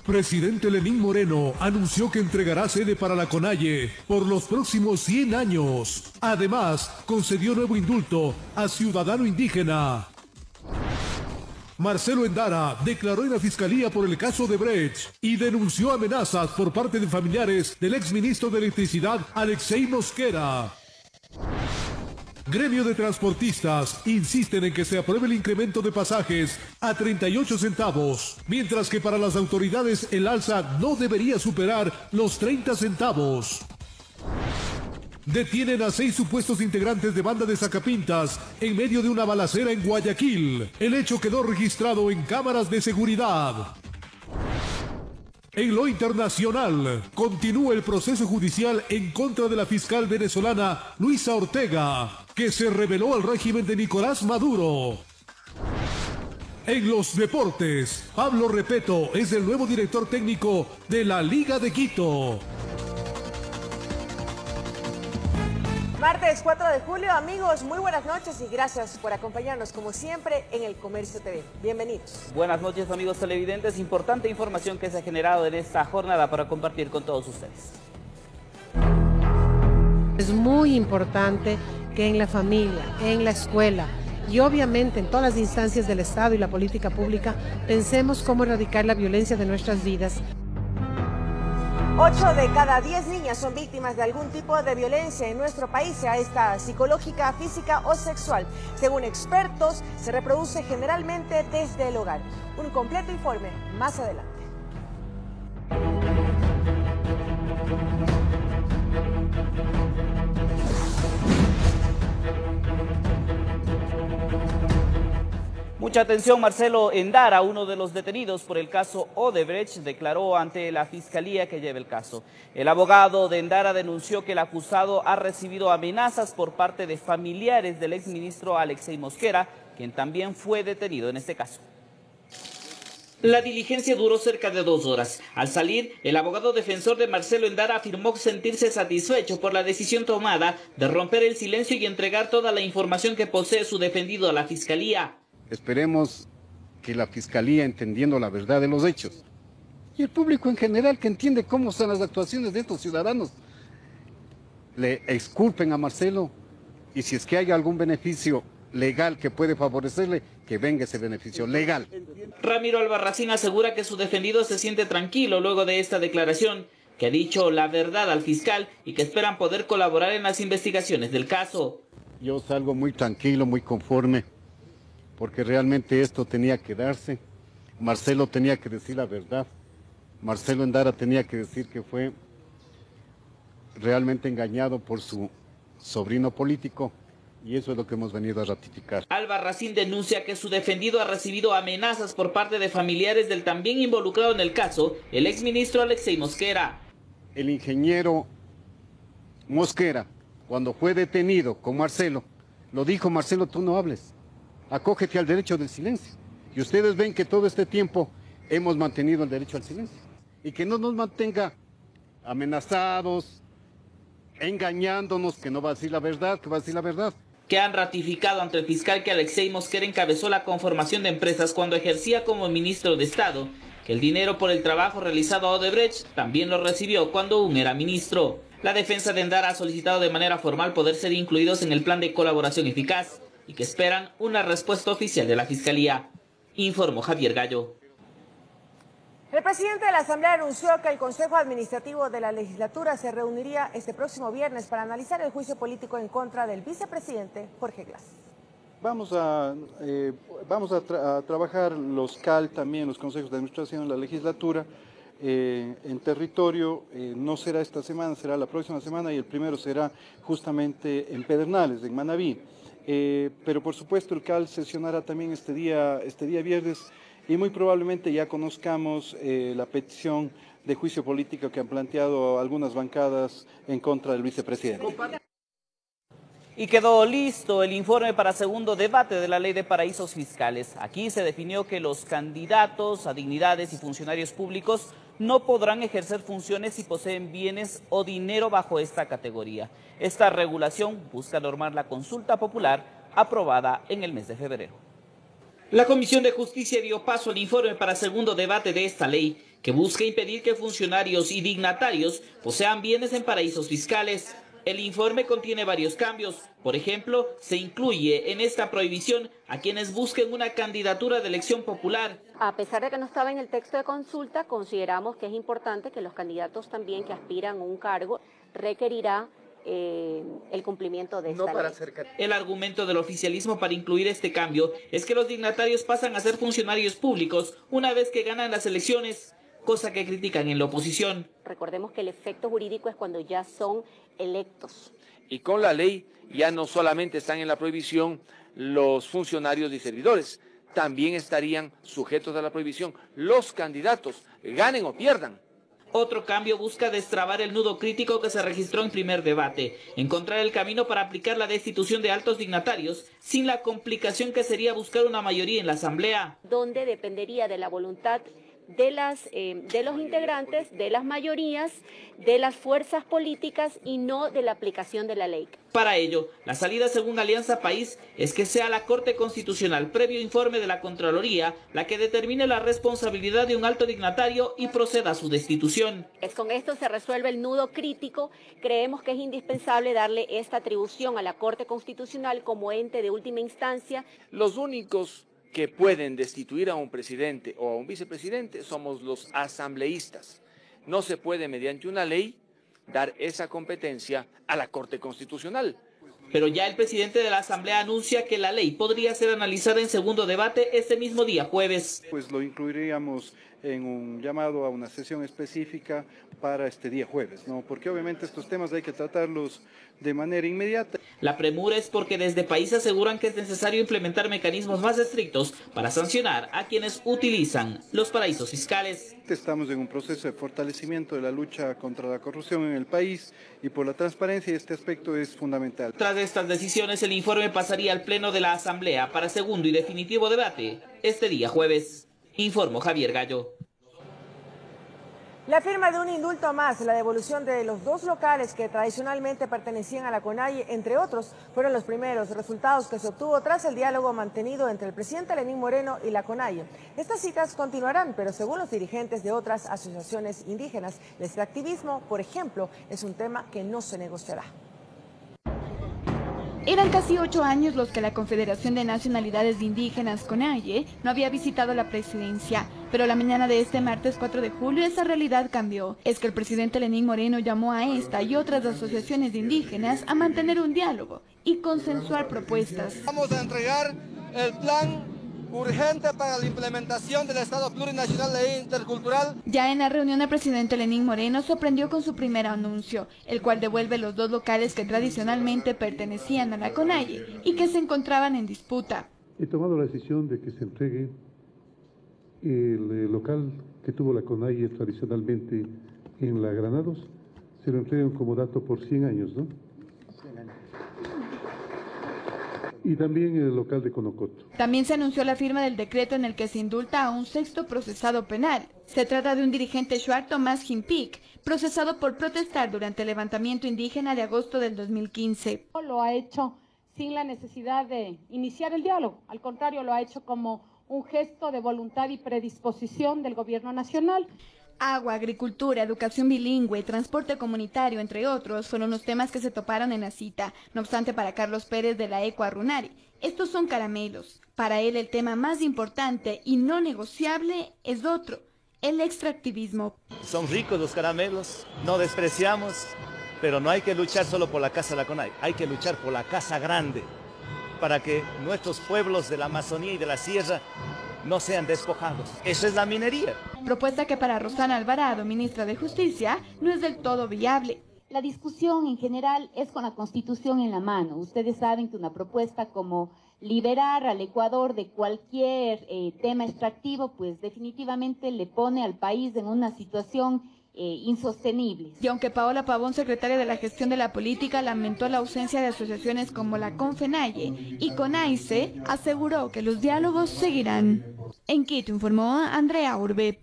Presidente Lenín Moreno anunció que entregará sede para la CONAIE por los próximos 100 años. Además, concedió nuevo indulto a ciudadano indígena. Marcelo Endara declaró en la Fiscalía por el caso de Brecht y denunció amenazas por parte de familiares del exministro de Electricidad, Alexei Mosquera. Gremio de transportistas insisten en que se apruebe el incremento de pasajes a 38 centavos, mientras que para las autoridades el alza no debería superar los 30 centavos. Detienen a 6 supuestos integrantes de banda de sacapintas en medio de una balacera en Guayaquil. El hecho quedó registrado en cámaras de seguridad. En lo internacional, continúa el proceso judicial en contra de la fiscal venezolana Luisa Ortega, que se rebeló al régimen de Nicolás Maduro. En los deportes, Pablo Repeto es el nuevo director técnico de la Liga de Quito. Martes 4 de julio, amigos, muy buenas noches y gracias por acompañarnos como siempre en El Comercio TV. Bienvenidos. Buenas noches, amigos televidentes. Importante información que se ha generado en esta jornada para compartir con todos ustedes. Es muy importante que en la familia, en la escuela y obviamente en todas las instancias del Estado y la política pública pensemos cómo erradicar la violencia de nuestras vidas. 8 de cada 10 niñas son víctimas de algún tipo de violencia en nuestro país, sea esta psicológica, física o sexual. Según expertos, se reproduce generalmente desde el hogar. Un completo informe más adelante. Mucha atención, Marcelo Endara, uno de los detenidos por el caso Odebrecht, declaró ante la fiscalía que lleva el caso. El abogado de Endara denunció que el acusado ha recibido amenazas por parte de familiares del exministro Alexei Mosquera, quien también fue detenido en este caso. La diligencia duró cerca de 2 horas. Al salir, el abogado defensor de Marcelo Endara afirmó sentirse satisfecho por la decisión tomada de romper el silencio y entregar toda la información que posee su defendido a la fiscalía. Esperemos que la Fiscalía, entendiendo la verdad de los hechos, y el público en general que entiende cómo son las actuaciones de estos ciudadanos, le exculpen a Marcelo, y si es que hay algún beneficio legal que puede favorecerle, que venga ese beneficio legal. Ramiro Albarracín asegura que su defendido se siente tranquilo luego de esta declaración, que ha dicho la verdad al fiscal y que esperan poder colaborar en las investigaciones del caso. Yo salgo muy tranquilo, muy conforme, porque realmente esto tenía que darse. Marcelo tenía que decir la verdad. Marcelo Endara tenía que decir que fue realmente engañado por su sobrino político, y eso es lo que hemos venido a ratificar. Albarracín denuncia que su defendido ha recibido amenazas por parte de familiares del también involucrado en el caso, el exministro Alexei Mosquera. El ingeniero Mosquera, cuando fue detenido con Marcelo, lo dijo: Marcelo, tú no hables. Acógete al derecho del silencio. Y ustedes ven que todo este tiempo hemos mantenido el derecho al silencio. Y que no nos mantenga amenazados, engañándonos, que no va a decir la verdad, que va a decir la verdad. Que han ratificado ante el fiscal que Alexei Mosquera encabezó la conformación de empresas cuando ejercía como ministro de Estado, que el dinero por el trabajo realizado a Odebrecht también lo recibió cuando aún era ministro. La defensa de Endara ha solicitado de manera formal poder ser incluidos en el plan de colaboración eficaz y que esperan una respuesta oficial de la Fiscalía, informó Javier Gallo. El presidente de la Asamblea anunció que el Consejo Administrativo de la Legislatura se reuniría este próximo viernes para analizar el juicio político en contra del vicepresidente Jorge Glass. Vamos a trabajar los CAL también, los consejos de administración de la legislatura, en territorio. No será esta semana, será la próxima semana, y el primero será justamente en Pedernales, en Manabí. Pero por supuesto el CAL sesionará también este día viernes, y muy probablemente ya conozcamos la petición de juicio político que han planteado algunas bancadas en contra del vicepresidente. Y quedó listo el informe para segundo debate de la Ley de Paraísos Fiscales. Aquí se definió que los candidatos a dignidades y funcionarios públicos no podrán ejercer funciones si poseen bienes o dinero bajo esta categoría. Esta regulación busca normar la consulta popular aprobada en el mes de febrero. La Comisión de Justicia dio paso al informe para segundo debate de esta ley, que busca impedir que funcionarios y dignatarios posean bienes en paraísos fiscales. El informe contiene varios cambios. Por ejemplo, se incluye en esta prohibición a quienes busquen una candidatura de elección popular. A pesar de que no estaba en el texto de consulta, consideramos que es importante que los candidatos también que aspiran a un cargo requerirá el cumplimiento de esta ley. El argumento del oficialismo para incluir este cambio es que los dignatarios pasan a ser funcionarios públicos una vez que ganan las elecciones, cosa que critican en la oposición. Recordemos que el efecto jurídico es cuando ya son electos. Y con la ley ya no solamente están en la prohibición los funcionarios y servidores, también estarían sujetos a la prohibición los candidatos, ganen o pierdan. Otro cambio busca destrabar el nudo crítico que se registró en primer debate, encontrar el camino para aplicar la destitución de altos dignatarios sin la complicación que sería buscar una mayoría en la Asamblea. Donde dependería de la voluntad de los integrantes, de las mayorías, de las fuerzas políticas y no de la aplicación de la ley. Para ello, la salida según Alianza País es que sea la Corte Constitucional, previo informe de la Contraloría, la que determine la responsabilidad de un alto dignatario y proceda a su destitución. Con esto se resuelve el nudo crítico. Creemos que es indispensable darle esta atribución a la Corte Constitucional como ente de última instancia. Los únicos que pueden destituir a un presidente o a un vicepresidente somos los asambleístas. No se puede, mediante una ley, dar esa competencia a la Corte Constitucional. Pero ya el presidente de la Asamblea anuncia que la ley podría ser analizada en segundo debate este mismo día, jueves. Pues lo incluiríamos en un llamado a una sesión específica para este día jueves, ¿no? Porque obviamente estos temas hay que tratarlos de manera inmediata. La premura es porque desde País aseguran que es necesario implementar mecanismos más estrictos para sancionar a quienes utilizan los paraísos fiscales. Estamos en un proceso de fortalecimiento de la lucha contra la corrupción en el país y por la transparencia, y este aspecto es fundamental. Tras estas decisiones, el informe pasaría al Pleno de la Asamblea para segundo y definitivo debate este día jueves. Informó Javier Gallo. La firma de un indulto más, la devolución de los 2 locales que tradicionalmente pertenecían a la CONAIE, entre otros, fueron los primeros resultados que se obtuvo tras el diálogo mantenido entre el presidente Lenín Moreno y la CONAIE. Estas citas continuarán, pero según los dirigentes de otras asociaciones indígenas, el extractivismo, por ejemplo, es un tema que no se negociará. Eran casi 8 años los que la Confederación de Nacionalidades Indígenas, CONAIE, no había visitado la presidencia, pero la mañana de este martes 4 de julio esa realidad cambió. Es que el presidente Lenín Moreno llamó a esta y otras asociaciones de indígenas a mantener un diálogo y consensuar propuestas. Vamos a entregar el plan urgente para la implementación del Estado Plurinacional e Intercultural. Ya en la reunión, el presidente Lenín Moreno sorprendió con su primer anuncio, el cual devuelve los 2 locales que tradicionalmente pertenecían a la CONAIE y que se encontraban en disputa. He tomado la decisión de que se entregue el local que tuvo la CONAIE tradicionalmente en la Granados, se lo entregan como dato por 100 años, ¿no? 100 años. Y también el local de Conocoto. También se anunció la firma del decreto en el que se indulta a un 6º procesado penal. Se trata de un dirigente shuar, Tomás Jimpic, procesado por protestar durante el levantamiento indígena de agosto del 2015. Lo ha hecho sin la necesidad de iniciar el diálogo, al contrario, lo ha hecho como un gesto de voluntad y predisposición del gobierno nacional. Agua, agricultura, educación bilingüe, transporte comunitario, entre otros, fueron los temas que se toparon en la cita. No obstante, para Carlos Pérez de la ECO Runari, estos son caramelos. Para él, el tema más importante y no negociable es otro, el extractivismo. Son ricos los caramelos, no despreciamos, pero no hay que luchar solo por la casa de la CONAIE, hay que luchar por la casa grande, para que nuestros pueblos de la Amazonía y de la Sierra no sean despojados. Eso es la minería. Propuesta que para Rosana Alvarado, ministra de Justicia, no es del todo viable. La discusión en general es con la Constitución en la mano. Ustedes saben que una propuesta como liberar al Ecuador de cualquier tema extractivo, pues definitivamente le pone al país en una situación insostenibles. Y aunque Paola Pavón, secretaria de la Gestión de la Política, lamentó la ausencia de asociaciones como la CONFENAIE y CONAICE, aseguró que los diálogos seguirán. En Quito informó Andrea Urbe.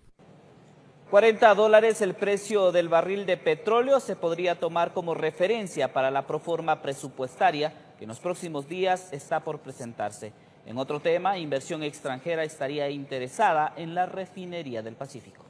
$40 el precio del barril de petróleo se podría tomar como referencia para la proforma presupuestaria que en los próximos días está por presentarse. En otro tema, inversión extranjera estaría interesada en la refinería del Pacífico.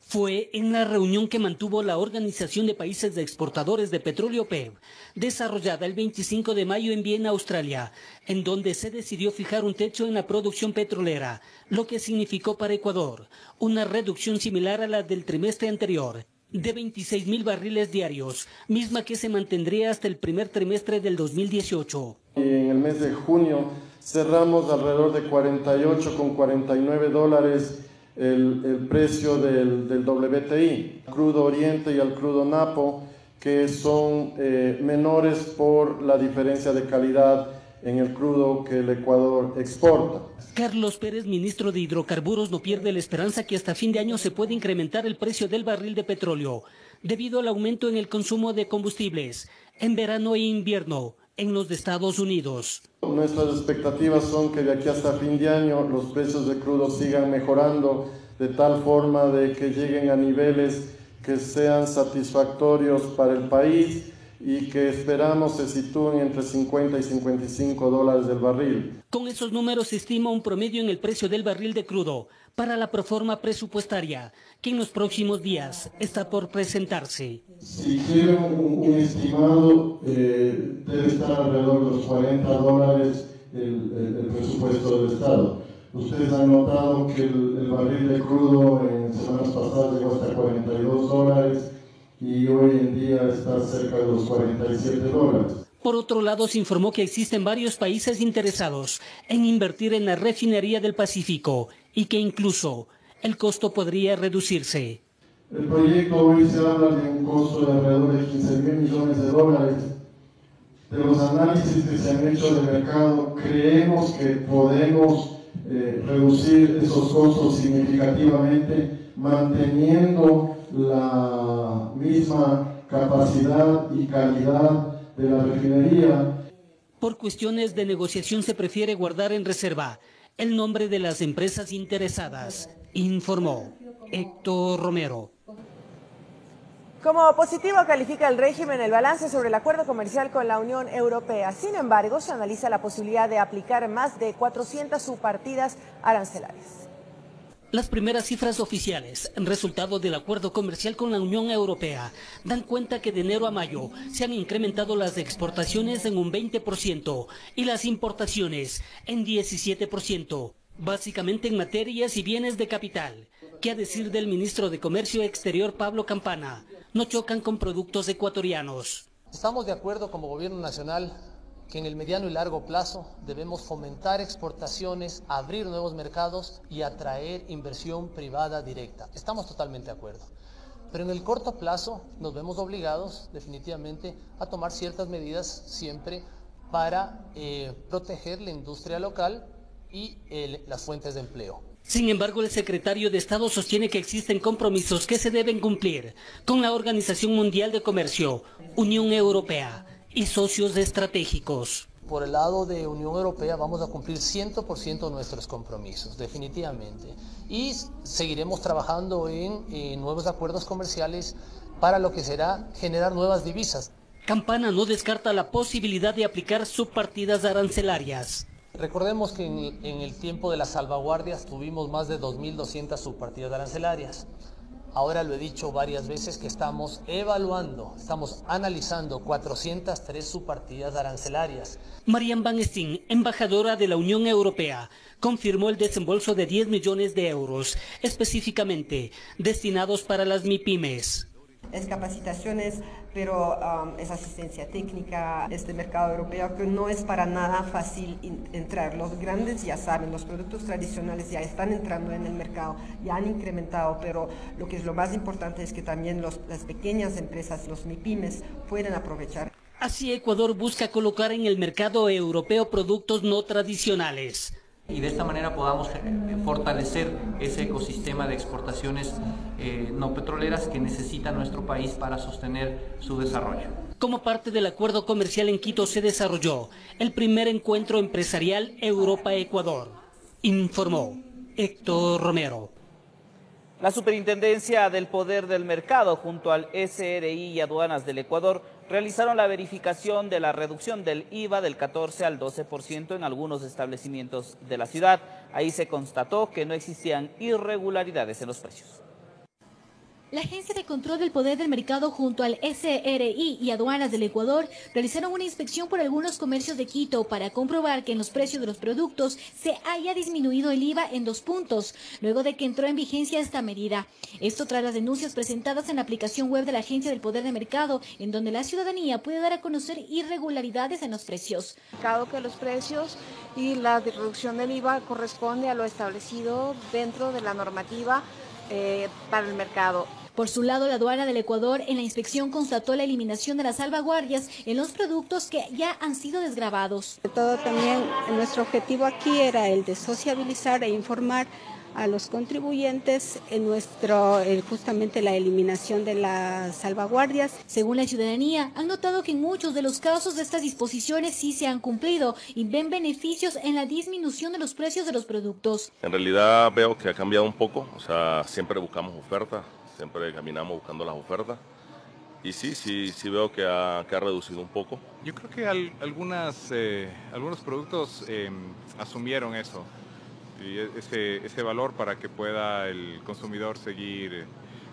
Fue en la reunión que mantuvo la Organización de Países Exportadores de Petróleo OPEP, desarrollada el 25 de mayo en Viena, Australia, en donde se decidió fijar un techo en la producción petrolera, lo que significó para Ecuador una reducción similar a la del trimestre anterior, de 26.000 barriles diarios, misma que se mantendría hasta el primer trimestre del 2018. En el mes de junio cerramos alrededor de 48,49 dólares el precio del WTI, crudo Oriente y al crudo Napo, que son menores por la diferencia de calidad en el crudo que el Ecuador exporta. Carlos Pérez, ministro de Hidrocarburos, no pierde la esperanza que hasta fin de año se puede incrementar el precio del barril de petróleo, debido al aumento en el consumo de combustibles, en verano e invierno, en los Estados Unidos. Nuestras expectativas son que de aquí hasta fin de año los precios de crudo sigan mejorando de tal forma de que lleguen a niveles que sean satisfactorios para el país y que esperamos se sitúen entre 50 y 55 dólares del barril. Con esos números se estima un promedio en el precio del barril de crudo para la proforma presupuestaria, que en los próximos días está por presentarse. Si quieren un estimado, debe estar alrededor de los 40 dólares el presupuesto del Estado. Ustedes han notado que el barril de crudo en semanas pasadas llegó hasta 42 dólares y hoy en día está cerca de los 47 dólares. Por otro lado, se informó que existen varios países interesados en invertir en la refinería del Pacífico y que incluso el costo podría reducirse. El proyecto hoy se habla de un costo de alrededor de 15.000 millones de dólares. De los análisis que se han hecho de mercado, creemos que podemos reducir esos costos significativamente, manteniendo la misma capacidad y calidad de la refinería. Por cuestiones de negociación se prefiere guardar en reserva el nombre de las empresas interesadas, informó Héctor Romero. Como positivo califica el régimen el balance sobre el acuerdo comercial con la Unión Europea. Sin embargo, se analiza la posibilidad de aplicar más de 400 subpartidas arancelarias. Las primeras cifras oficiales, resultado del acuerdo comercial con la Unión Europea, dan cuenta que de enero a mayo se han incrementado las exportaciones en un 20% y las importaciones en 17%, básicamente en materias y bienes de capital, que a decir del ministro de Comercio Exterior Pablo Campana, no chocan con productos ecuatorianos. Estamos de acuerdo como Gobierno Nacional que en el mediano y largo plazo debemos fomentar exportaciones, abrir nuevos mercados y atraer inversión privada directa. Estamos totalmente de acuerdo. Pero en el corto plazo nos vemos obligados definitivamente a tomar ciertas medidas siempre para proteger la industria local y las fuentes de empleo. Sin embargo, el secretario de Estado sostiene que existen compromisos que se deben cumplir con la Organización Mundial de Comercio, Unión Europea y socios estratégicos. Por el lado de Unión Europea vamos a cumplir 100% nuestros compromisos, definitivamente. Y seguiremos trabajando en nuevos acuerdos comerciales para lo que será generar nuevas divisas. Campana no descarta la posibilidad de aplicar subpartidas arancelarias. Recordemos que en el tiempo de las salvaguardias tuvimos más de 2.200 subpartidas arancelarias. Ahora lo he dicho varias veces que estamos evaluando, estamos analizando 403 subpartidas arancelarias. Marian Van Steen, embajadora de la Unión Europea, confirmó el desembolso de 10 millones de euros, específicamente destinados para las MIPYMES. Es capacitaciones, pero es asistencia técnica. Este mercado europeo que no es para nada fácil entrar. Los grandes ya saben, los productos tradicionales ya están entrando en el mercado, ya han incrementado, pero lo que es lo más importante es que también las pequeñas empresas, los MIPYMES, pueden aprovechar. Así Ecuador busca colocar en el mercado europeo productos no tradicionales. Y de esta manera podamos fortalecer ese ecosistema de exportaciones no petroleras que necesita nuestro país para sostener su desarrollo. Como parte del acuerdo comercial en Quito se desarrolló el primer encuentro empresarial Europa-Ecuador, informó Héctor Romero. La Superintendencia del Poder del Mercado junto al SRI y Aduanas del Ecuador realizaron la verificación de la reducción del IVA del 14 al 12% en algunos establecimientos de la ciudad. Ahí se constató que no existían irregularidades en los precios. La Agencia de Control del Poder del Mercado junto al SRI y Aduanas del Ecuador realizaron una inspección por algunos comercios de Quito para comprobar que en los precios de los productos se haya disminuido el IVA en 2 puntos, luego de que entró en vigencia esta medida. Esto tras las denuncias presentadas en la aplicación web de la Agencia del Poder del Mercado, en donde la ciudadanía puede dar a conocer irregularidades en los precios. Que los precios y la reducción del IVA corresponde a lo establecido dentro de la normativa para el mercado. Por su lado, la aduana del Ecuador en la inspección constató la eliminación de las salvaguardias en los productos que ya han sido desgravados. Todo también nuestro objetivo aquí era el de sociabilizar e informar a los contribuyentes en justamente la eliminación de las salvaguardias. Según la ciudadanía, han notado que en muchos de los casos de estas disposiciones sí se han cumplido y ven beneficios en la disminución de los precios de los productos. En realidad veo que ha cambiado un poco, o sea, siempre buscamos ofertas, siempre caminamos buscando las ofertas y sí veo que ha reducido un poco. Yo creo que algunos productos asumieron eso. Y ese valor para que pueda el consumidor seguir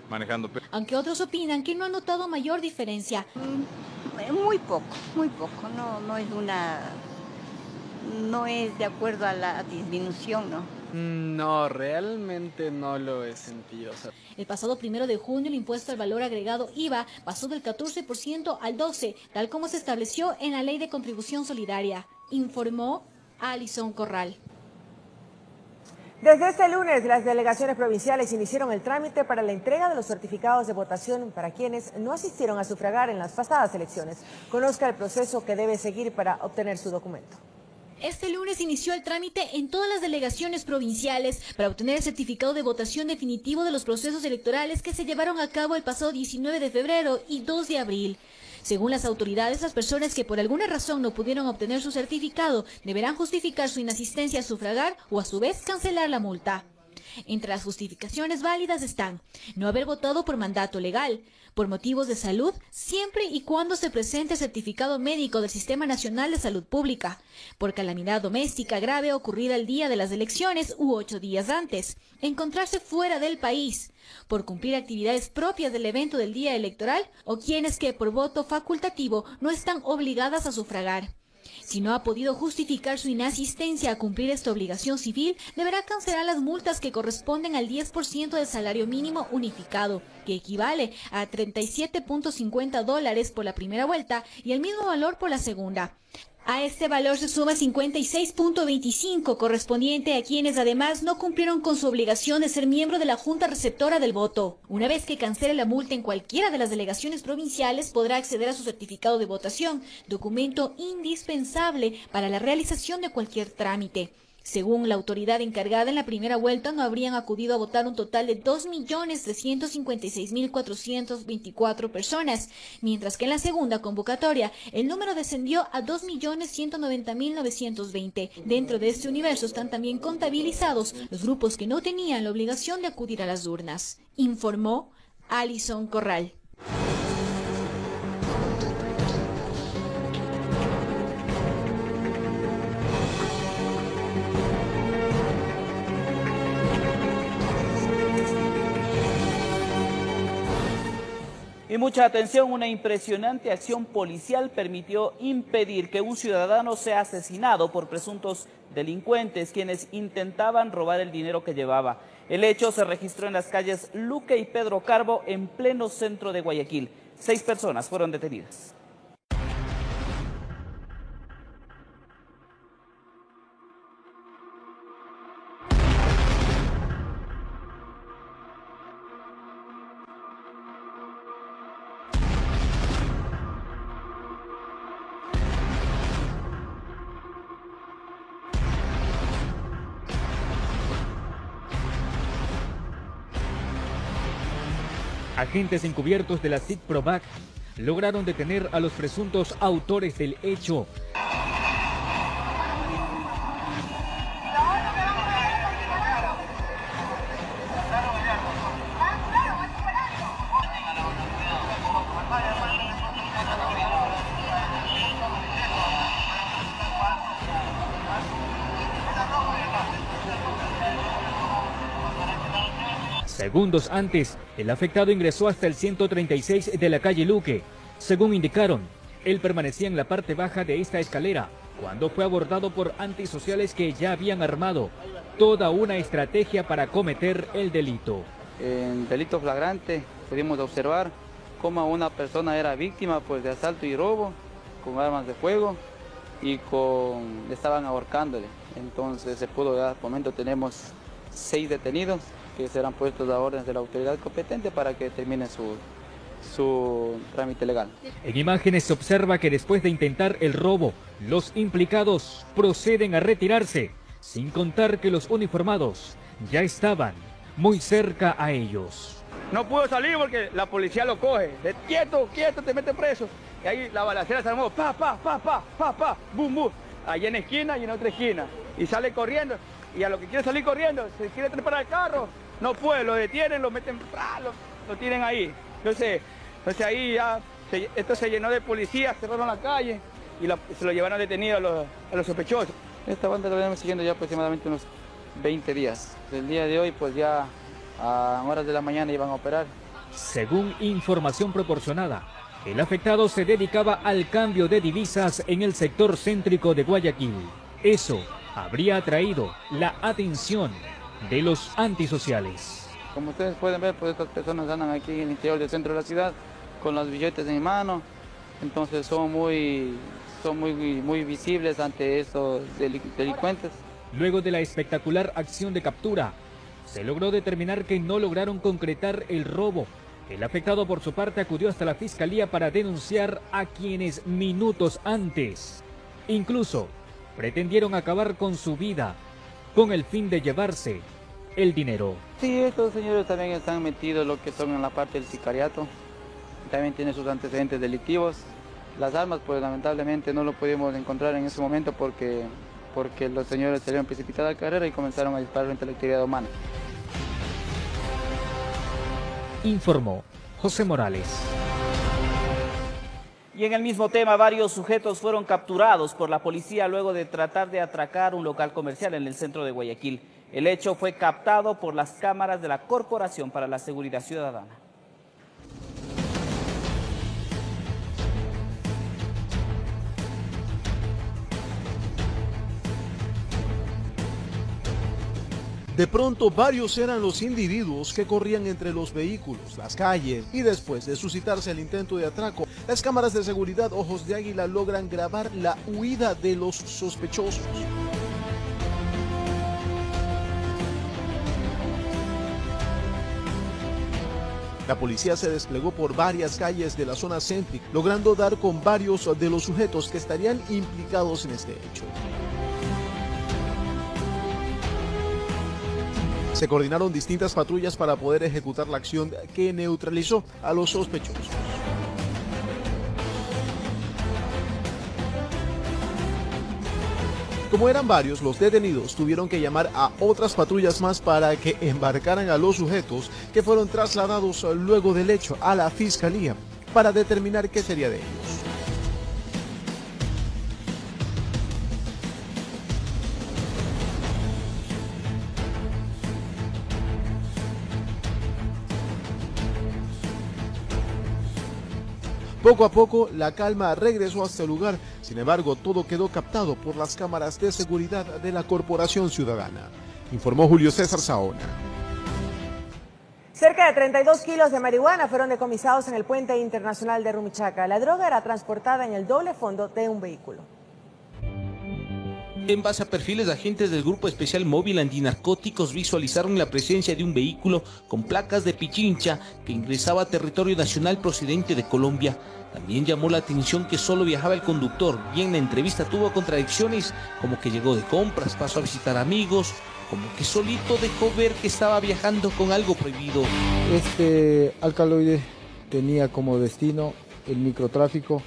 manejando. Aunque otros opinan que no han notado mayor diferencia. Muy poco, no es de acuerdo a la disminución, ¿no? No, realmente no lo he sentido. El pasado 1 de junio el impuesto al valor agregado IVA pasó del 14% al 12%, tal como se estableció en la Ley de Contribución Solidaria, informó Alison Corral. Desde este lunes, las delegaciones provinciales iniciaron el trámite para la entrega de los certificados de votación para quienes no asistieron a sufragar en las pasadas elecciones. Conozca el proceso que debe seguir para obtener su documento. Este lunes inició el trámite en todas las delegaciones provinciales para obtener el certificado de votación definitivo de los procesos electorales que se llevaron a cabo el pasado 19 de febrero y 2 de abril. Según las autoridades, las personas que por alguna razón no pudieron obtener su certificado deberán justificar su inasistencia a sufragar o a su vez cancelar la multa. Entre las justificaciones válidas están no haber votado por mandato legal, por motivos de salud, siempre y cuando se presente certificado médico del Sistema Nacional de Salud Pública, por calamidad doméstica grave ocurrida el día de las elecciones u 8 días antes, encontrarse fuera del país, por cumplir actividades propias del evento del día electoral o quienes que por voto facultativo no están obligadas a sufragar. Si no ha podido justificar su inasistencia a cumplir esta obligación civil, deberá cancelar las multas que corresponden al 10% del salario mínimo unificado, que equivale a $37.50 por la primera vuelta y el mismo valor por la segunda. A este valor se suma 56.25 correspondiente a quienes además no cumplieron con su obligación de ser miembro de la Junta Receptora del Voto. Una vez que cancele la multa en cualquiera de las delegaciones provinciales, podrá acceder a su certificado de votación, documento indispensable para la realización de cualquier trámite. Según la autoridad encargada, en la primera vuelta no habrían acudido a votar un total de 2.356.424 personas, mientras que en la segunda convocatoria el número descendió a 2.190.920. Dentro de este universo están también contabilizados los grupos que no tenían la obligación de acudir a las urnas, informó Alison Corral. Y mucha atención, una impresionante acción policial permitió impedir que un ciudadano sea asesinado por presuntos delincuentes, quienes intentaban robar el dinero que llevaba. El hecho se registró en las calles Luque y Pedro Carbo, en pleno centro de Guayaquil. 6 personas fueron detenidas. Agentes encubiertos de la SIC-Provac lograron detener a los presuntos autores del hecho. Segundos antes, el afectado ingresó hasta el 136 de la calle Luque. Según indicaron, él permanecía en la parte baja de esta escalera cuando fue abordado por antisociales que ya habían armado toda una estrategia para cometer el delito. En delito flagrante pudimos observar cómo una persona era víctima pues, de asalto y robo con armas de fuego y estaban ahorcándole. Entonces se pudo dar, por el momento tenemos 6 detenidos que serán puestos a órdenes de la autoridad competente para que termine su trámite legal. En imágenes se observa que después de intentar el robo, los implicados proceden a retirarse, sin contar que los uniformados ya estaban muy cerca a ellos. No pudo salir porque la policía lo coge. Quieto, quieto, te mete preso. Y ahí la balacera se armó, pa, bum, bum. Allí en esquina y en otra esquina. Y sale corriendo. Y a lo que quiere salir corriendo, se quiere trepar al carro, no puede, lo detienen, lo meten, lo tienen ahí. Entonces ahí ya, esto se llenó de policías, cerraron la calle y se lo llevaron detenido a los sospechosos. Esta banda la venimos siguiendo ya aproximadamente unos 20 días. El día de hoy pues ya a horas de la mañana iban a operar. Según información proporcionada, el afectado se dedicaba al cambio de divisas en el sector céntrico de Guayaquil. Eso habría atraído la atención de los antisociales. Como ustedes pueden ver, pues estas personas andan aquí en el interior del centro de la ciudad con los billetes en mano, entonces son muy visibles ante estos delincuentes. Luego de la espectacular acción de captura, se logró determinar que no lograron concretar el robo. El afectado por su parte acudió hasta la fiscalía para denunciar a quienes minutos antes incluso pretendieron acabar con su vida con el fin de llevarse el dinero. Sí, estos señores también están metidos lo que son en la parte del sicariato, también tienen sus antecedentes delictivos. Las armas pues lamentablemente no lo pudimos encontrar en ese momento porque los señores salieron precipitados a la carrera y comenzaron a disparar frente a la actividad humana. Informó José Morales. Y en el mismo tema, varios sujetos fueron capturados por la policía luego de tratar de atracar un local comercial en el centro de Guayaquil. El hecho fue captado por las cámaras de la Corporación para la Seguridad Ciudadana. De pronto, varios eran los individuos que corrían entre los vehículos, las calles, y después de suscitarse el intento de atraco, las cámaras de seguridad Ojos de Águila logran grabar la huida de los sospechosos. La policía se desplegó por varias calles de la zona céntrica, logrando dar con varios de los sujetos que estarían implicados en este hecho. Se coordinaron distintas patrullas para poder ejecutar la acción que neutralizó a los sospechosos. Como eran varios, los detenidos tuvieron que llamar a otras patrullas más para que embarcaran a los sujetos que fueron trasladados luego del hecho a la fiscalía para determinar qué sería de ellos. Poco a poco, la calma regresó hasta el lugar, sin embargo, todo quedó captado por las cámaras de seguridad de la Corporación Ciudadana, informó Julio César Saona. Cerca de 32 kilos de marihuana fueron decomisados en el puente internacional de Rumichaca. La droga era transportada en el doble fondo de un vehículo. En base a perfiles, agentes del Grupo Especial Móvil Antinarcóticos visualizaron la presencia de un vehículo con placas de Pichincha que ingresaba a territorio nacional procedente de Colombia. También llamó la atención que solo viajaba el conductor y en la entrevista tuvo contradicciones como que llegó de compras, pasó a visitar amigos, como que solito dejó ver que estaba viajando con algo prohibido. Este alcaloide tenía como destino el microtráfico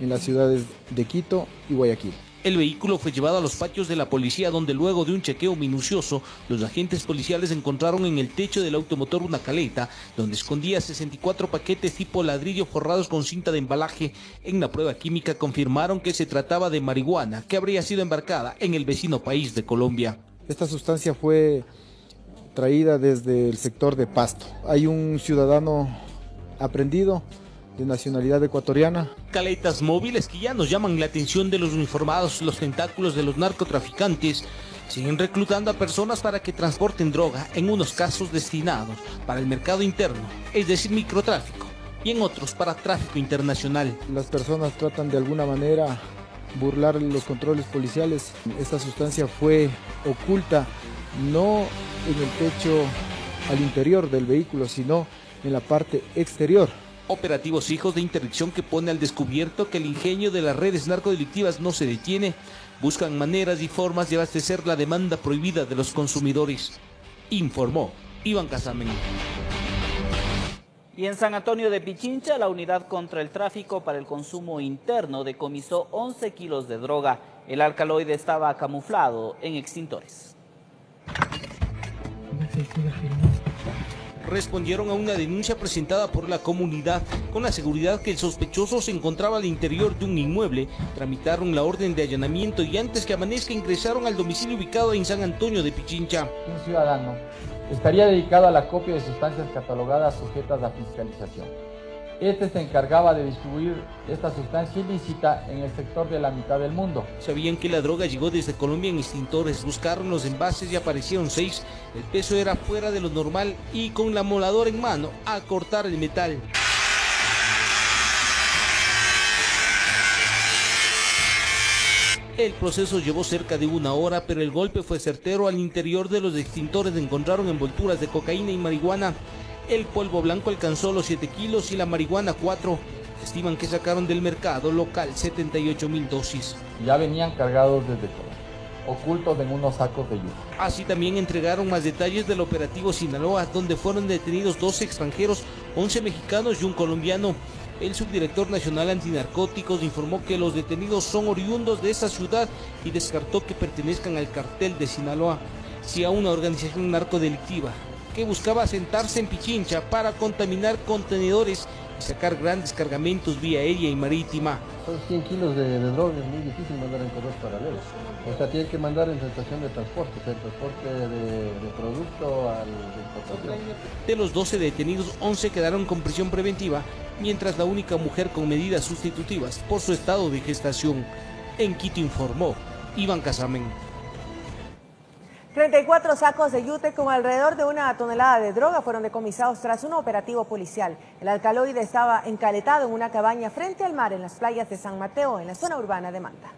en las ciudades de Quito y Guayaquil. El vehículo fue llevado a los patios de la policía, donde luego de un chequeo minucioso, los agentes policiales encontraron en el techo del automotor una caleta, donde escondía 64 paquetes tipo ladrillo forrados con cinta de embalaje. En la prueba química confirmaron que se trataba de marihuana, que habría sido embarcada en el vecino país de Colombia. Esta sustancia fue traída desde el sector de Pasto. Hay un ciudadano aprehendido de nacionalidad ecuatoriana. Caletas móviles que ya nos llaman la atención de los uniformados. Los tentáculos de los narcotraficantes siguen reclutando a personas para que transporten droga, en unos casos destinados para el mercado interno, es decir, microtráfico, y en otros para tráfico internacional. Las personas tratan de alguna manera burlar los controles policiales. Esta sustancia fue oculta no en el techo al interior del vehículo, sino en la parte exterior. Operativos hijos de interdicción que pone al descubierto que el ingenio de las redes narcodelictivas no se detiene. Buscan maneras y formas de abastecer la demanda prohibida de los consumidores. Informó Iván Casamen. Y en San Antonio de Pichincha, la Unidad contra el Tráfico para el Consumo Interno decomisó 11 kilos de droga. El alcaloide estaba camuflado en extintores. Respondieron a una denuncia presentada por la comunidad con la seguridad que el sospechoso se encontraba al interior de un inmueble. Tramitaron la orden de allanamiento y antes que amanezca ingresaron al domicilio ubicado en San Antonio de Pichincha. Un ciudadano estaría dedicado a la copia de sustancias catalogadas sujetas a fiscalización. Este se encargaba de distribuir esta sustancia ilícita en el sector de la mitad del mundo. Sabían que la droga llegó desde Colombia en extintores, buscaron los envases y aparecieron 6. El peso era fuera de lo normal y con la moladora en mano a cortar el metal. El proceso llevó cerca de 1 hora, pero el golpe fue certero. Al interior de los extintores encontraron envolturas de cocaína y marihuana. El polvo blanco alcanzó los 7 kilos y la marihuana 4. Estiman que sacaron del mercado local 78.000 dosis. Ya venían cargados desde Colombia, ocultos en unos sacos de yuca. Así también entregaron más detalles del operativo Sinaloa, donde fueron detenidos 12 extranjeros, 11 mexicanos y un colombiano. El subdirector nacional antinarcóticos informó que los detenidos son oriundos de esa ciudad y descartó que pertenezcan al cartel de Sinaloa, sí a una organización narcodelictiva que buscaba asentarse en Pichincha para contaminar contenedores y sacar grandes cargamentos vía aérea y marítima. Son 100 kilos de droga, es muy difícil mandar en correos paralelos. O sea, tiene que mandar en estación de transporte, o sea, el transporte de producto al exportación. De los 12 detenidos, 11 quedaron con prisión preventiva, mientras la única mujer con medidas sustitutivas por su estado de gestación. En Quito informó Iván Casamen. 34 sacos de yute con alrededor de 1 tonelada de droga fueron decomisados tras un operativo policial. El alcaloide estaba encaletado en una cabaña frente al mar en las playas de San Mateo, en la zona urbana de Manta.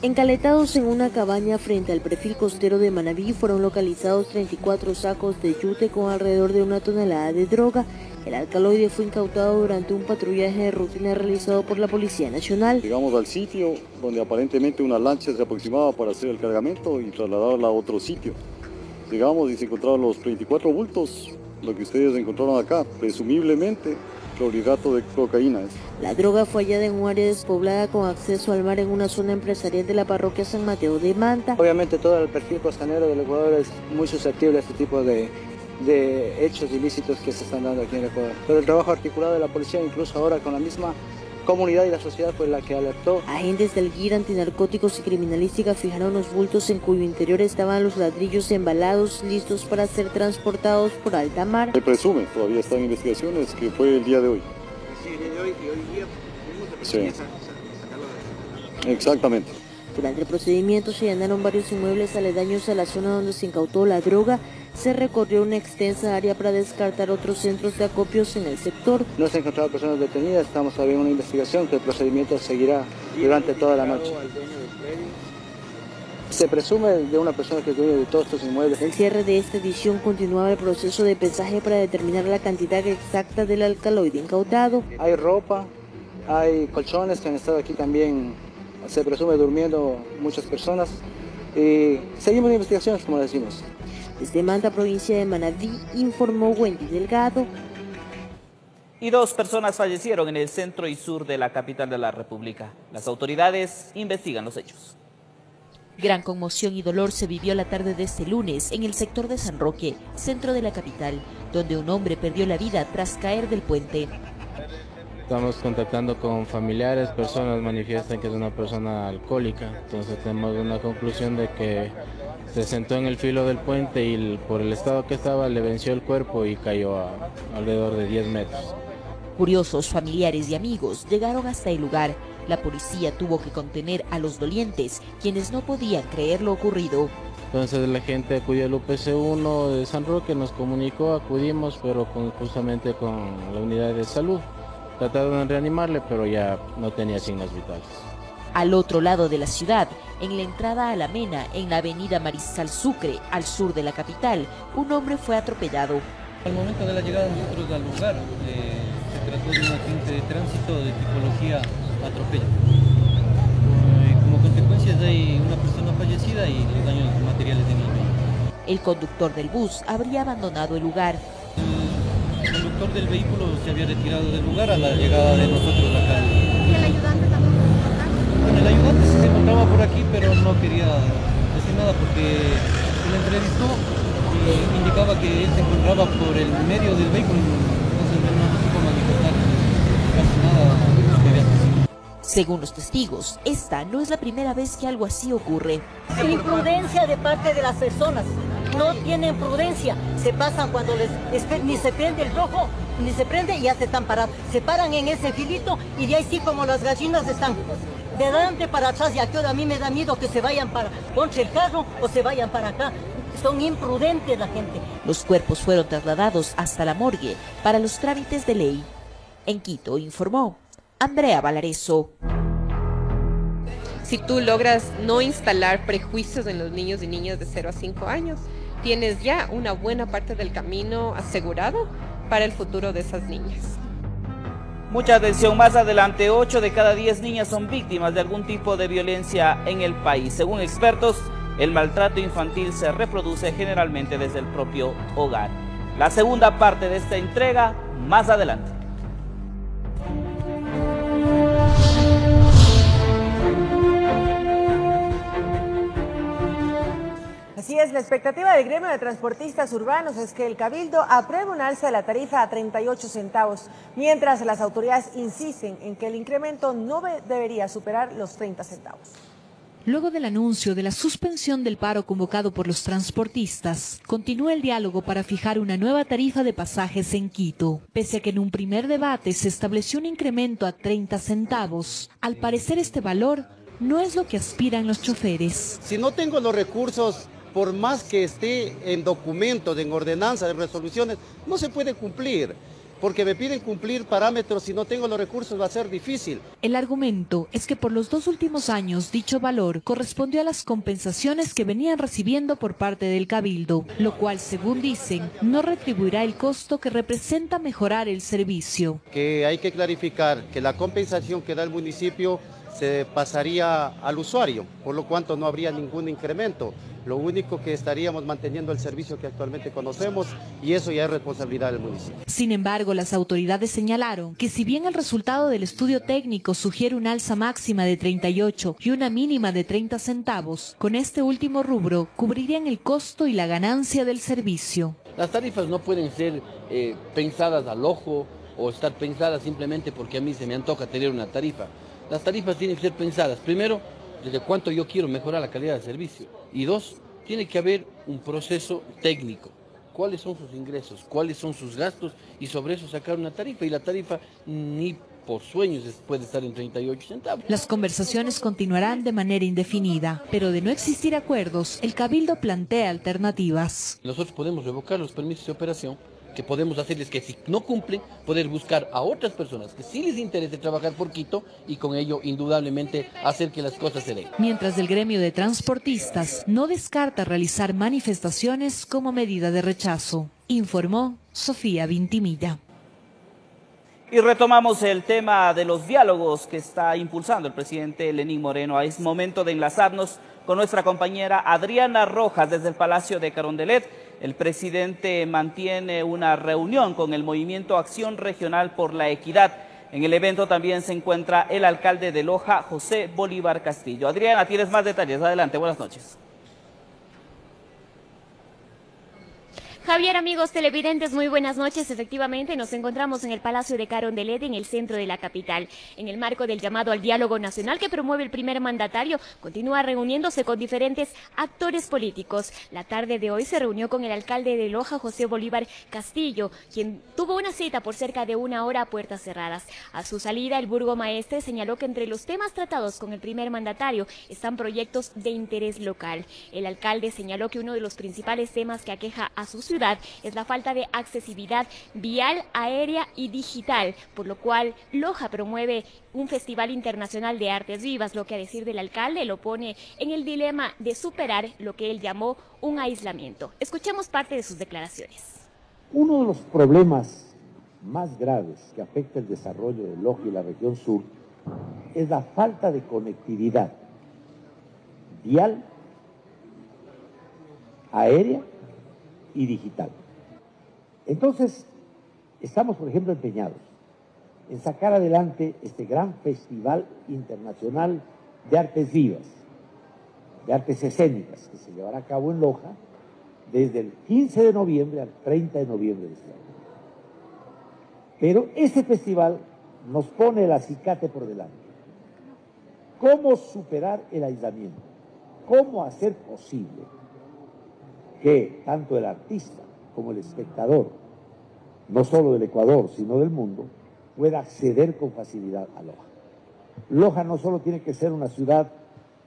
Encaletados en una cabaña frente al perfil costero de Manabí fueron localizados 34 sacos de yute con alrededor de 1 tonelada de droga. El alcaloide fue incautado durante un patrullaje de rutina realizado por la Policía Nacional. Llegamos al sitio donde aparentemente una lancha se aproximaba para hacer el cargamento y trasladarla a otro sitio. Llegamos y se encontraron los 34 bultos, lo que ustedes encontraron acá, presumiblemente clorhidrato de cocaína. La droga fue hallada en un área despoblada con acceso al mar en una zona empresarial de la parroquia San Mateo de Manta. Obviamente todo el perfil costanero del Ecuador es muy susceptible a este tipo de hechos ilícitos que se están dando aquí en el Ecuador. Pero el trabajo articulado de la policía, incluso ahora con la misma comunidad y la sociedad, fue la que alertó. Agentes del GIR Antinarcóticos y Criminalística fijaron los bultos en cuyo interior estaban los ladrillos embalados listos para ser transportados por alta mar. Se presume, todavía están en investigaciones, que fue el día de hoy. Sí, el día de hoy y hoy día sí. Exactamente. Durante el procedimiento se allanaron varios inmuebles aledaños a la zona donde se incautó la droga. Se recorrió una extensa área para descartar otros centros de acopios en el sector. No se han encontrado personas detenidas, estamos todavía en una investigación que el procedimiento seguirá durante toda la noche. Se presume de una persona que es dueño de todos estos inmuebles. El cierre de esta edición continuaba el proceso de pesaje para determinar la cantidad exacta del alcaloide incautado. Hay ropa, hay colchones que han estado aquí también, se presume durmiendo muchas personas. Y seguimos en investigaciones, como decimos. Desde Manta, provincia de Manabí, informó Wendy Delgado. Y 2 personas fallecieron en el centro y sur de la capital de la República. Las autoridades investigan los hechos. Gran conmoción y dolor se vivió la tarde de este lunes en el sector de San Roque, centro de la capital, donde un hombre perdió la vida tras caer del puente. Estamos contactando con familiares, personas manifiestan que es una persona alcohólica, entonces tenemos una conclusión de que se sentó en el filo del puente y por el estado que estaba le venció el cuerpo y cayó a alrededor de 10 metros. Curiosos, familiares y amigos llegaron hasta el lugar. La policía tuvo que contener a los dolientes, quienes no podían creer lo ocurrido. Entonces la gente acudió al UPC-1 de San Roque, nos comunicó, acudimos, pero justamente con la unidad de salud. Trataron de reanimarle, pero ya no tenía signos vitales. Al otro lado de la ciudad, en la entrada a La Mena, en la avenida Mariscal Sucre, al sur de la capital, un hombre fue atropellado. Al momento de la llegada de nosotros al lugar, se trató de un accidente de tránsito de tipología atropello. Como consecuencia hay una persona fallecida y los daños materiales en el vehículo. El conductor del bus habría abandonado el lugar. El conductor del vehículo se había retirado del lugar a la llegada de nosotros acá. ¿Y el ayudante también? Bueno, el ayudante se encontraba por aquí, pero no quería decir nada porque se le entrevistó y indicaba que él se encontraba por el medio del vehículo, entonces no supo manifestar casi nada lo que había sucedido. Según los testigos, esta no es la primera vez que algo así ocurre. Imprudencia de parte de las personas, no tienen prudencia, se pasan cuando ni se prende el rojo, ni se prende y ya se están parados. Se paran en ese filito y de ahí sí como las gallinas están de adelante para atrás y aquí a mí me da miedo que se vayan contra el carro o se vayan para acá. Son imprudentes la gente. Los cuerpos fueron trasladados hasta la morgue para los trámites de ley. En Quito, informó Andrea Valareso. Si tú logras no instalar prejuicios en los niños y niñas de 0 a 5 años, tienes ya una buena parte del camino asegurado para el futuro de esas niñas. Mucha atención, más adelante, 8 de cada 10 niñas son víctimas de algún tipo de violencia en el país. Según expertos, el maltrato infantil se reproduce generalmente desde el propio hogar. La segunda parte de esta entrega, más adelante. Así es, la expectativa del gremio de transportistas urbanos es que el Cabildo apruebe un alza de la tarifa a 38 centavos, mientras las autoridades insisten en que el incremento no debería superar los 30 centavos. Luego del anuncio de la suspensión del paro convocado por los transportistas, continúa el diálogo para fijar una nueva tarifa de pasajes en Quito. Pese a que en un primer debate se estableció un incremento a 30 centavos, al parecer este valor no es lo que aspiran los choferes. Si no tengo los recursos, por más que esté en documentos, en ordenanzas, en resoluciones, no se puede cumplir. Porque me piden cumplir parámetros, si no tengo los recursos va a ser difícil. El argumento es que por los 2 últimos años dicho valor correspondió a las compensaciones que venían recibiendo por parte del Cabildo, lo cual, según dicen, no retribuirá el costo que representa mejorar el servicio. Que hay que clarificar que la compensación que da el municipio se pasaría al usuario, por lo cual no habría ningún incremento. Lo único que estaríamos manteniendo el servicio que actualmente conocemos y eso ya es responsabilidad del municipio. Sin embargo, las autoridades señalaron que si bien el resultado del estudio técnico sugiere una alza máxima de 38 y una mínima de 30 centavos, con este último rubro cubrirían el costo y la ganancia del servicio. Las tarifas no pueden ser pensadas al ojo o estar pensadas simplemente porque a mí se me antoja tener una tarifa. Las tarifas tienen que ser pensadas, primero, desde cuánto yo quiero mejorar la calidad del servicio. Y 2, tiene que haber un proceso técnico. ¿Cuáles son sus ingresos? ¿Cuáles son sus gastos? Y sobre eso sacar una tarifa. Y la tarifa ni por sueños puede estar en 38 centavos. Las conversaciones continuarán de manera indefinida, pero de no existir acuerdos, el Cabildo plantea alternativas. Nosotros podemos revocar los permisos de operación, que podemos hacerles que si no cumplen, poder buscar a otras personas que sí les interese trabajar por Quito y con ello indudablemente hacer que las cosas se den. Mientras el gremio de transportistas no descarta realizar manifestaciones como medida de rechazo, informó Sofía Vintimilla. Y retomamos el tema de los diálogos que está impulsando el presidente Lenín Moreno. Es momento de enlazarnos con nuestra compañera Adriana Rojas desde el Palacio de Carondelet. El presidente mantiene una reunión con el Movimiento Acción Regional por la Equidad. En el evento también se encuentra el alcalde de Loja, José Bolívar Castillo. Adriana, tienes más detalles. Adelante, buenas noches. Javier, amigos televidentes, muy buenas noches. Efectivamente, nos encontramos en el Palacio de Carondelet, en el centro de la capital. En el marco del llamado al diálogo nacional que promueve el primer mandatario, continúa reuniéndose con diferentes actores políticos. La tarde de hoy se reunió con el alcalde de Loja, José Bolívar Castillo, quien tuvo una cita por cerca de 1 hora a puertas cerradas. A su salida, el burgomaestre señaló que entre los temas tratados con el primer mandatario están proyectos de interés local. El alcalde señaló que uno de los principales temas que aqueja a su ciudad es la falta de accesibilidad vial, aérea y digital, por lo cual Loja promueve un festival internacional de artes vivas, lo que a decir del alcalde lo pone en el dilema de superar lo que él llamó un aislamiento. Escuchemos parte de sus declaraciones. Uno de los problemas más graves que afecta el desarrollo de Loja y la región sur es la falta de conectividad vial, aérea y digital. Entonces, estamos, por ejemplo, empeñados en sacar adelante este gran festival internacional de artes vivas, de artes escénicas, que se llevará a cabo en Loja desde el 15 de noviembre al 30 de noviembre de este año. Pero este festival nos pone el acicate por delante. ¿Cómo superar el aislamiento? ¿Cómo hacer posible que tanto el artista como el espectador, no solo del Ecuador, sino del mundo, pueda acceder con facilidad a Loja? Loja no solo tiene que ser una ciudad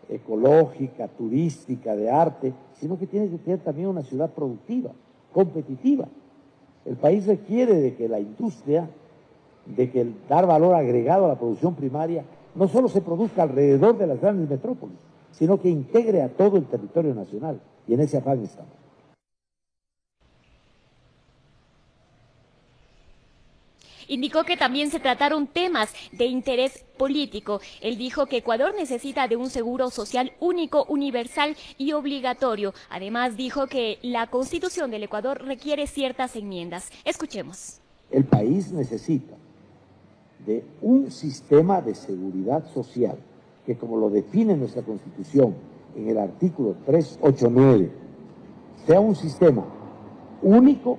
ecológica, turística, de arte, sino que tiene que ser también una ciudad productiva, competitiva. El país requiere de que la industria, de que el dar valor agregado a la producción primaria, no solo se produzca alrededor de las grandes metrópolis, sino que integre a todo el territorio nacional, y en ese afán estamos. Indicó que también se trataron temas de interés político. Él dijo que Ecuador necesita de un seguro social único, universal y obligatorio. Además dijo que la Constitución del Ecuador requiere ciertas enmiendas. Escuchemos. El país necesita de un sistema de seguridad social que, como lo define nuestra Constitución en el artículo 389, sea un sistema único,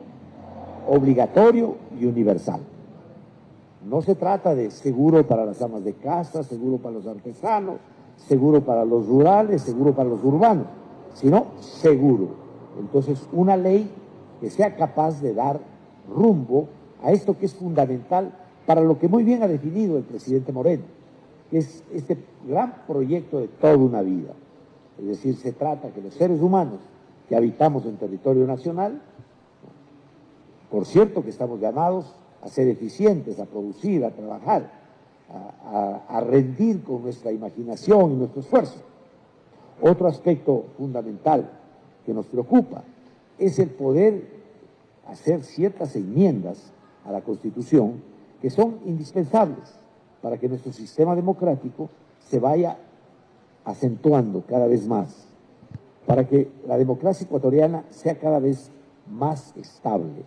obligatorio y universal. No se trata de seguro para las amas de casa, seguro para los artesanos, seguro para los rurales, seguro para los urbanos, sino seguro. Entonces, una ley que sea capaz de dar rumbo a esto que es fundamental para lo que muy bien ha definido el presidente Moreno, que es este gran proyecto de toda una vida. Es decir, se trata que los seres humanos que habitamos en territorio nacional, por cierto que estamos llamados a ser eficientes, a producir, a trabajar, a rendir con nuestra imaginación y nuestro esfuerzo. Otro aspecto fundamental que nos preocupa es el poder hacer ciertas enmiendas a la Constitución que son indispensables para que nuestro sistema democrático se vaya acentuando cada vez más, para que la democracia ecuatoriana sea cada vez más estable.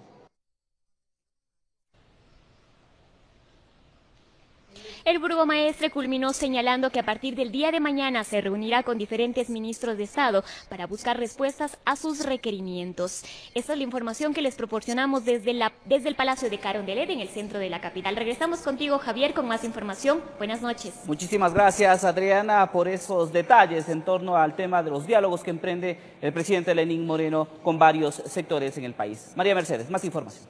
El burgomaestre culminó señalando que a partir del día de mañana se reunirá con diferentes ministros de Estado para buscar respuestas a sus requerimientos. Esta es la información que les proporcionamos desde el Palacio de Carondelet, en el centro de la capital. Regresamos contigo, Javier, con más información. Buenas noches. Muchísimas gracias, Adriana, por esos detalles en torno al tema de los diálogos que emprende el presidente Lenín Moreno con varios sectores en el país. María Mercedes, más información.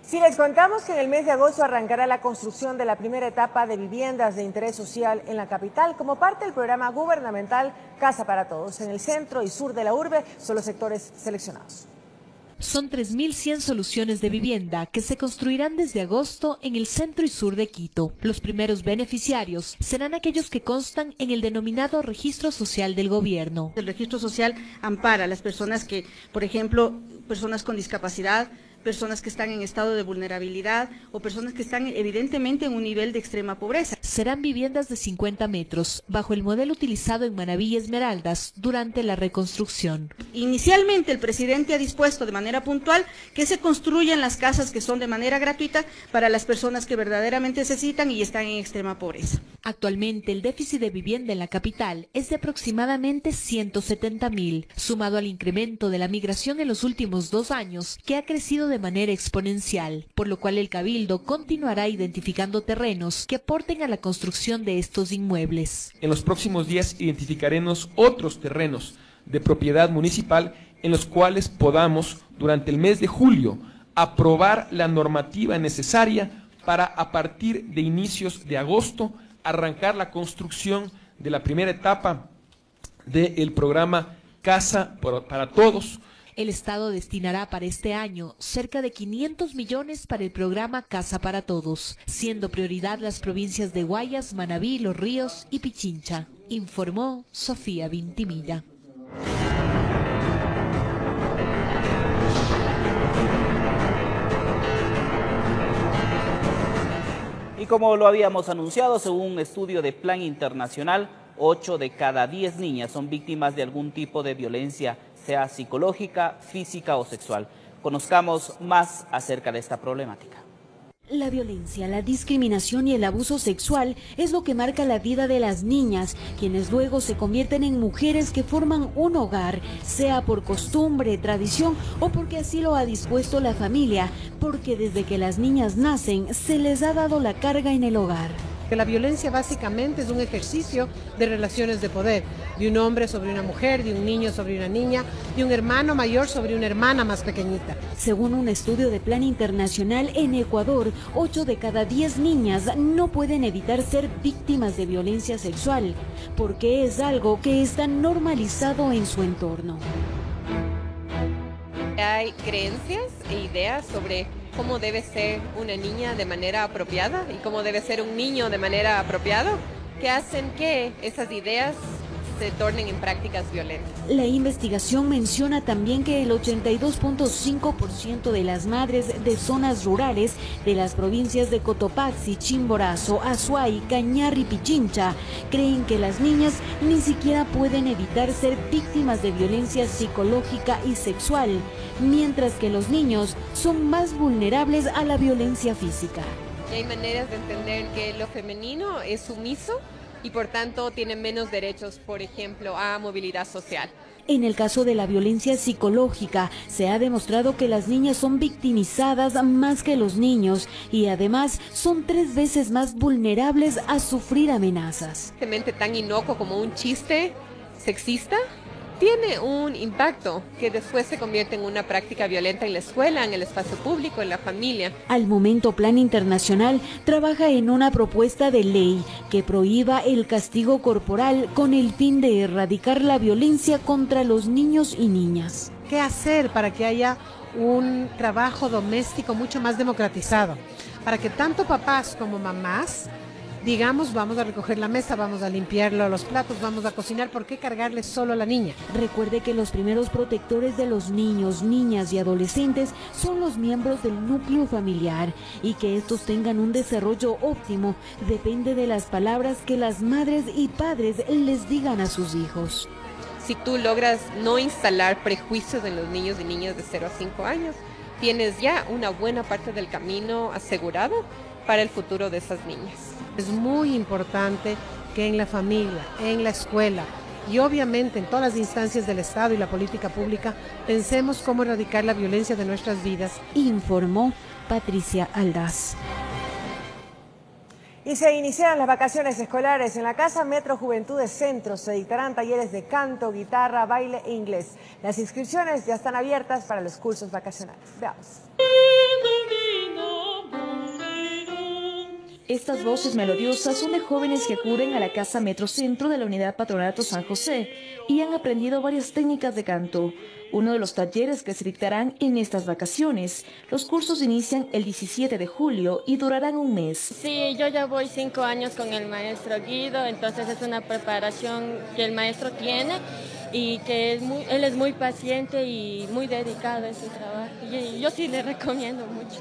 Si les contamos que en el mes de agosto arrancará la construcción de la primera etapa de viviendas de interés social en la capital como parte del programa gubernamental Casa para Todos. En el centro y sur de la urbe son los sectores seleccionados. Son 3.100 soluciones de vivienda que se construirán desde agosto en el centro y sur de Quito. Los primeros beneficiarios serán aquellos que constan en el denominado registro social del gobierno. El registro social ampara a las personas que, por ejemplo, personas con discapacidad, personas que están en estado de vulnerabilidad o personas que están evidentemente en un nivel de extrema pobreza. Serán viviendas de 50 metros, bajo el modelo utilizado en Manabí y Esmeraldas durante la reconstrucción. Inicialmente el presidente ha dispuesto de manera puntual que se construyan las casas que son de manera gratuita para las personas que verdaderamente necesitan y están en extrema pobreza. Actualmente el déficit de vivienda en la capital es de aproximadamente 170.000, sumado al incremento de la migración en los últimos 2 años, que ha crecido de manera exponencial, por lo cual el Cabildo continuará identificando terrenos que aporten a la construcción de estos inmuebles. En los próximos días identificaremos otros terrenos de propiedad municipal en los cuales podamos, durante el mes de julio, aprobar la normativa necesaria para, a partir de inicios de agosto, arrancar la construcción de la primera etapa del programa Casa para Todos. El Estado destinará para este año cerca de 500 millones para el programa Casa para Todos, siendo prioridad las provincias de Guayas, Manabí, Los Ríos y Pichincha, informó Sofía Vintimilla. Y como lo habíamos anunciado, según un estudio de Plan Internacional, 8 de cada 10 niñas son víctimas de algún tipo de violencia, sea psicológica, física o sexual. Conozcamos más acerca de esta problemática. La violencia, la discriminación y el abuso sexual es lo que marca la vida de las niñas, quienes luego se convierten en mujeres que forman un hogar, sea por costumbre, tradición o porque así lo ha dispuesto la familia, porque desde que las niñas nacen se les ha dado la carga en el hogar. La violencia básicamente es un ejercicio de relaciones de poder, de un hombre sobre una mujer, de un niño sobre una niña, de un hermano mayor sobre una hermana más pequeñita. Según un estudio de Plan Internacional, en Ecuador, 8 de cada 10 niñas no pueden evitar ser víctimas de violencia sexual, porque es algo que está normalizado en su entorno. Hay creencias e ideas sobre cómo debe ser una niña de manera apropiada y cómo debe ser un niño de manera apropiada, que hacen que esas ideas se tornen en prácticas violentas. La investigación menciona también que el 82.5% de las madres de zonas rurales de las provincias de Cotopaxi, Chimborazo, Azuay, Cañar y Pichincha creen que las niñas ni siquiera pueden evitar ser víctimas de violencia psicológica y sexual, mientras que los niños son más vulnerables a la violencia física. Y hay maneras de entender que lo femenino es sumiso y por tanto tienen menos derechos, por ejemplo, a movilidad social. En el caso de la violencia psicológica, se ha demostrado que las niñas son victimizadas más que los niños y además son 3 veces más vulnerables a sufrir amenazas. Tan inocuo como un chiste sexista tiene un impacto que después se convierte en una práctica violenta en la escuela, en el espacio público, en la familia. Al momento, Plan Internacional trabaja en una propuesta de ley que prohíba el castigo corporal con el fin de erradicar la violencia contra los niños y niñas. ¿Qué hacer para que haya un trabajo doméstico mucho más democratizado? Para que tanto papás como mamás digamos, vamos a recoger la mesa, vamos a limpiar los platos, vamos a cocinar, ¿por qué cargarle solo a la niña? Recuerde que los primeros protectores de los niños, niñas y adolescentes son los miembros del núcleo familiar y que estos tengan un desarrollo óptimo depende de las palabras que las madres y padres les digan a sus hijos. Si tú logras no instalar prejuicios en los niños y niñas de 0 a 5 años, tienes ya una buena parte del camino asegurado para el futuro de esas niñas. Es muy importante que en la familia, en la escuela y obviamente en todas las instancias del Estado y la política pública pensemos cómo erradicar la violencia de nuestras vidas. Informó Patricia Aldaz. Y se iniciaron las vacaciones escolares. En la Casa Metro Juventudes Centro se dictarán talleres de canto, guitarra, baile e inglés. Las inscripciones ya están abiertas para los cursos vacacionales. Veamos. Estas voces melodiosas son de jóvenes que acuden a la Casa Metrocentro de la Unidad Patronato San José y han aprendido varias técnicas de canto. Uno de los talleres que se dictarán en estas vacaciones. Los cursos inician el 17 de julio y durarán un mes. Sí, yo ya voy 5 años con el maestro Guido, entonces es una preparación que el maestro tiene y que él es muy paciente y muy dedicado en su trabajo. Y yo sí le recomiendo mucho.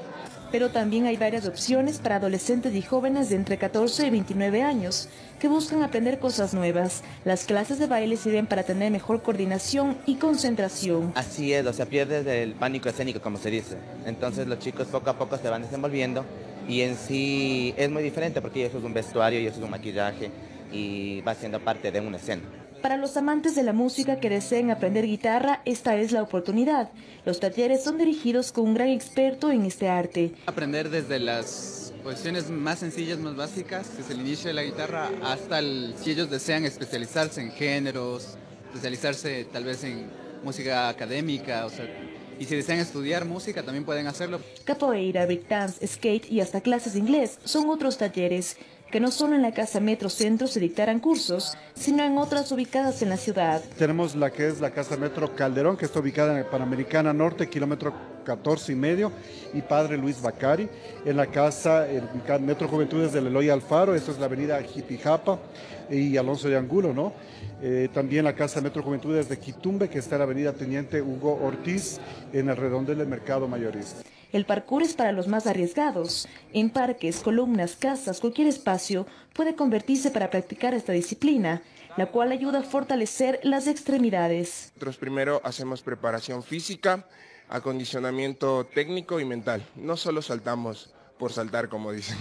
Pero también hay varias opciones para adolescentes y jóvenes de entre 14 y 29 años que buscan aprender cosas nuevas. Las clases de baile sirven para tener mejor coordinación y concentración. Así es, o sea, pierdes el pánico escénico, como se dice. Entonces los chicos poco a poco se van desenvolviendo y en sí es muy diferente porque eso es un vestuario y eso es un maquillaje y va siendo parte de una escena. Para los amantes de la música que deseen aprender guitarra, esta es la oportunidad. Los talleres son dirigidos con un gran experto en este arte. Aprender desde las posiciones más sencillas, más básicas, desde el inicio de la guitarra, hasta si ellos desean especializarse en géneros, especializarse tal vez en música académica, o sea, y si desean estudiar música también pueden hacerlo. Capoeira, breakdance, skate y hasta clases de inglés son otros talleres que no solo en la Casa Metrocentro se dictarán cursos, sino en otras ubicadas en la ciudad. Tenemos la que es la Casa Metro Calderón, que está ubicada en el Panamericana Norte, kilómetro 14,5, y Padre Luis Bacari. En la Casa Metro Juventudes del Eloy Alfaro, esto es la avenida Jipijapa y Alonso de Angulo, ¿no? También la Casa Metro Juventudes de Quitumbe, que está en la avenida Teniente Hugo Ortiz, en el redondel del Mercado Mayorista. El parkour es para los más arriesgados. En parques, columnas, casas, cualquier espacio puede convertirse para practicar esta disciplina, la cual ayuda a fortalecer las extremidades. Nosotros primero hacemos preparación física, acondicionamiento técnico y mental. No solo saltamos por saltar, como dicen.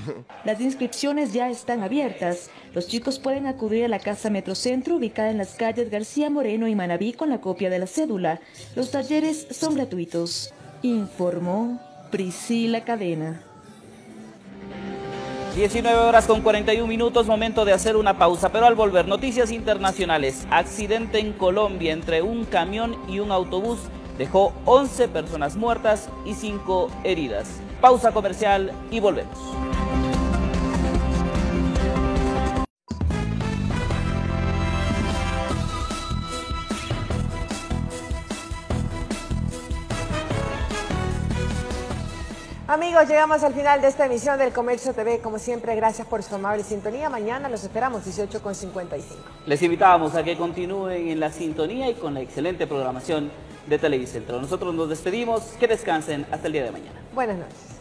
Las inscripciones ya están abiertas. Los chicos pueden acudir a la Casa Metrocentro, ubicada en las calles García Moreno y Manabí, con la copia de la cédula. Los talleres son gratuitos. Informó Priscila Cadena. 19:41, momento de hacer una pausa, pero al volver, noticias internacionales. Accidente en Colombia entre un camión y un autobús dejó 11 personas muertas y 5 heridas. Pausa comercial y volvemos. Amigos, llegamos al final de esta emisión del Comercio TV. Como siempre, gracias por su amable sintonía. Mañana los esperamos 18:55. Les invitamos a que continúen en la sintonía y con la excelente programación de Televicentro. Nosotros nos despedimos. Que descansen hasta el día de mañana. Buenas noches.